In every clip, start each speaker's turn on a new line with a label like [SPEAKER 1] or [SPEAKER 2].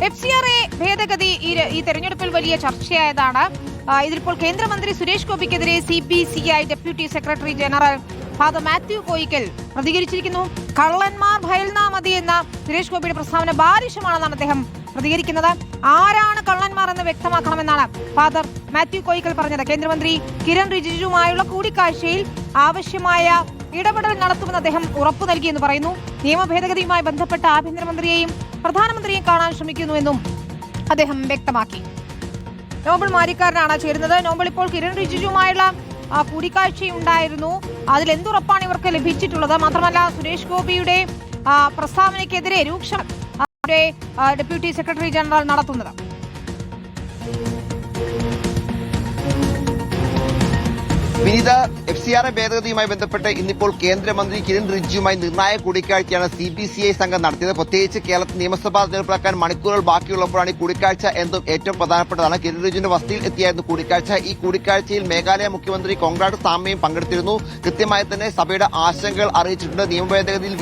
[SPEAKER 1] FCRA ഭേദഗതി ഈ തെരഞ്ഞെടുപ്പിൽ വലിയ ചർച്ചയായതാണ്. ഇതിലിപ്പോൾ കേന്ദ്രമന്ത്രി സുരേഷ് ഗോപിക്കെതിരെ CBCI deputy secretary general father Mathew Koyikkal പ്രതികരിച്ചിരിക്കുന്നു. കള്ളന്മാർ ഭയൽനാ മതി എന്ന സുരേഷ് ഗോപിയുടെ പ്രസ്താവന ബാലിശമാണെന്നാണ് അദ്ദേഹം പ്രതികരിക്കുന്നത്. ആരാണ് കള്ളന്മാർ എന്ന് വ്യക്തമാക്കണമെന്നാണ് ഫാദർ മാത്യു കോയിക്കൽ പറഞ്ഞത്. കേന്ദ്രമന്ത്രി കിരൺ റിജിജുവുമായുള്ള കൂടിക്കാഴ്ചയിൽ ആവശ്യമായ ഇടപെടൽ നടത്തുമെന്ന് അദ്ദേഹം ഉറപ്പു നൽകിയെന്ന് പറയുന്നു. നിയമ ഭേദഗതിയുമായി ബന്ധപ്പെട്ട ആഭ്യന്തരമന്ത്രിയെയും പ്രധാനമന്ത്രിയെയും കാണാൻ ശ്രമിക്കുന്നുവെന്നും അദ്ദേഹം വ്യക്തമാക്കി. നോബൽ മാരിക്കാരനാണ് ചേരുന്നത്. നോബൽ, ഇപ്പോൾ കിരൺ റിജിജുവുമായുള്ള കൂടിക്കാഴ്ചയുണ്ടായിരുന്നു. അതിൽ എന്തുറപ്പാണ് ഇവർക്ക് ലഭിച്ചിട്ടുള്ളത്? മാത്രമല്ല, സുരേഷ് ഗോപിയുടെ പ്രസ്താവനയ്ക്കെതിരെ രൂക്ഷ ഡെപ്യൂട്ടി സെക്രട്ടറി ജനറൽ നടത്തുന്നത്.
[SPEAKER 2] വിനീത, FCRA ഭേദഗതിയുമായി ബന്ധപ്പെട്ട് ഇന്നിപ്പോൾ കേന്ദ്രമന്ത്രി കിരൺ റിജിജുമായി നിർണായക കൂടിക്കാഴ്ചയാണ് CBCI സംഘം നടത്തിയത്. പ്രത്യേകിച്ച് കേരളത്തിൽ നിയമസഭാ തെരഞ്ഞെടുപ്പാക്കാൻ മണിക്കൂറുകൾ ബാക്കിയുള്ളപ്പോഴാണ് ഈ കൂടിക്കാഴ്ച എന്നും ഏറ്റവും പ്രധാനപ്പെട്ടതാണ്. കിരൺ റിജിജുവിന്റെ വസതിയിൽ എത്തിയായിരുന്നു കൂടിക്കാഴ്ച. ഈ കൂടിക്കാഴ്ചയിൽ മേഘാലയ മുഖ്യമന്ത്രി കോൺറാഡ് സാംമയും പങ്കെടുത്തിരുന്നു. കൃത്യമായി തന്നെ സഭയുടെ ആശങ്കകൾ അറിയിച്ചിട്ടുണ്ട്. നിയമ ഭേദഗതിയിൽ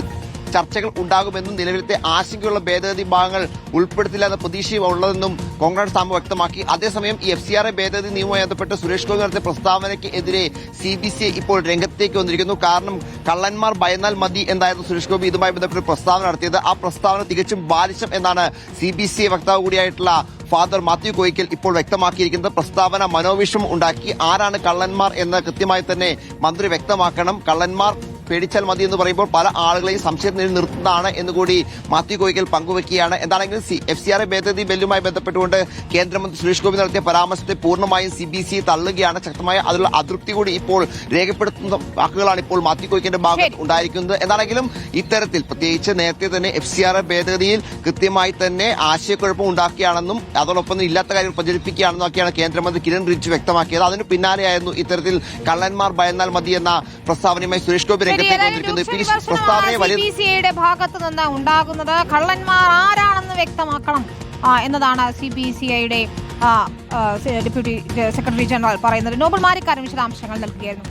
[SPEAKER 2] ചർച്ചകൾ ഉണ്ടാകുമെന്നും നിലവിലത്തെ ആശങ്കയുള്ള ഭേദഗതി ഭാഗങ്ങൾ ഉൾപ്പെടുത്തില്ല എന്ന പ്രതീക്ഷയും ഉള്ളതെന്നും കോൺഗ്രസ് സാമു വ്യക്തമാക്കി. അതേസമയം ഈ FCRA ഭേദഗതി നിയമവുമായി ബന്ധപ്പെട്ട് സുരേഷ് ഗോപി നടത്തിയ പ്രസ്താവനയ്ക്ക് എതിരെ CBCI ഇപ്പോൾ രംഗത്തേക്ക് വന്നിരിക്കുന്നു. കാരണം കള്ളന്മാർ ഭയന്നാൽ മതി എന്നായിരുന്നു സുരേഷ് ഗോപി ഇതുമായി ബന്ധപ്പെട്ട് പ്രസ്താവന നടത്തിയത്. ആ പ്രസ്താവന തികച്ചും ബാലിശം എന്നാണ് CBCI വക്താവ് കൂടിയായിട്ടുള്ള ഫാദർ മാത്യു കോയിക്കൽ ഇപ്പോൾ വ്യക്തമാക്കിയിരിക്കുന്നത്. പ്രസ്താവന മനോവിഷം ഉണ്ടാക്കി. ആരാണ് കള്ളന്മാർ എന്ന് കൃത്യമായി തന്നെ മന്ത്രി വ്യക്തമാക്കണം. കള്ളന്മാർ പേടിച്ചാൽ മതി എന്ന് പറയുമ്പോൾ പല ആളുകളെയും സംശയത്തിൽ നിർത്തുന്നതാണ് എന്നുകൂടി മാത്യു കോയിക്കൽ പങ്കുവയ്ക്കുകയാണ്. എന്താണെങ്കിലും FCRA ഭേദഗതി ബില്ലുമായി ബന്ധപ്പെട്ടുകൊണ്ട് കേന്ദ്രമന്ത്രി സുരേഷ് ഗോപി നടത്തിയ പരാമർശത്തെ പൂർണ്ണമായും CBCI തള്ളുകയാണ്. ശക്തമായ അതിലുള്ള അതൃപ്തി കൂടി ഇപ്പോൾ രേഖപ്പെടുത്തുന്ന വാക്കുകളാണ് ഇപ്പോൾ മാത്യു കോയിക്കലിന്റെ ഭാഗത്ത് ഉണ്ടായിരിക്കുന്നത്. എന്താണെങ്കിലും ഇത്തരത്തിൽ പ്രത്യേകിച്ച് നേരത്തെ തന്നെ FCRA ഭേദഗതിയിൽ കൃത്യമായി തന്നെ ആശയക്കുഴപ്പം ഉണ്ടാക്കിയാണെന്നും അതോടൊപ്പം ഇല്ലാത്ത കാര്യങ്ങൾ പ്രചരിപ്പിക്കുകയാണെന്നും ഒക്കെയാണ് കേന്ദ്രമന്ത്രി കിരൺ റിജിജു വ്യക്തമാക്കിയത്. അതിന് പിന്നാലെയായിരുന്നു ഇത്തരത്തിൽ കള്ളന്മാർ ഭയന്നാൽ മതി എന്ന പ്രസ്താവനയുമായി സുരേഷ് ഗോപി
[SPEAKER 1] CBCIയുടെ ഭാഗത്ത് നിന്ന് ഉണ്ടാകുന്നത്. കള്ളന്മാർ ആരാണെന്ന് വ്യക്തമാക്കണം എന്നതാണ് CBCIയുടെ ഡെപ്യൂട്ടി സെക്രട്ടറി ജനറൽ പറയുന്നത്. നോബൽ മാരിക്കാരൻ വിശദാംശങ്ങൾ നൽകുകയായിരുന്നു.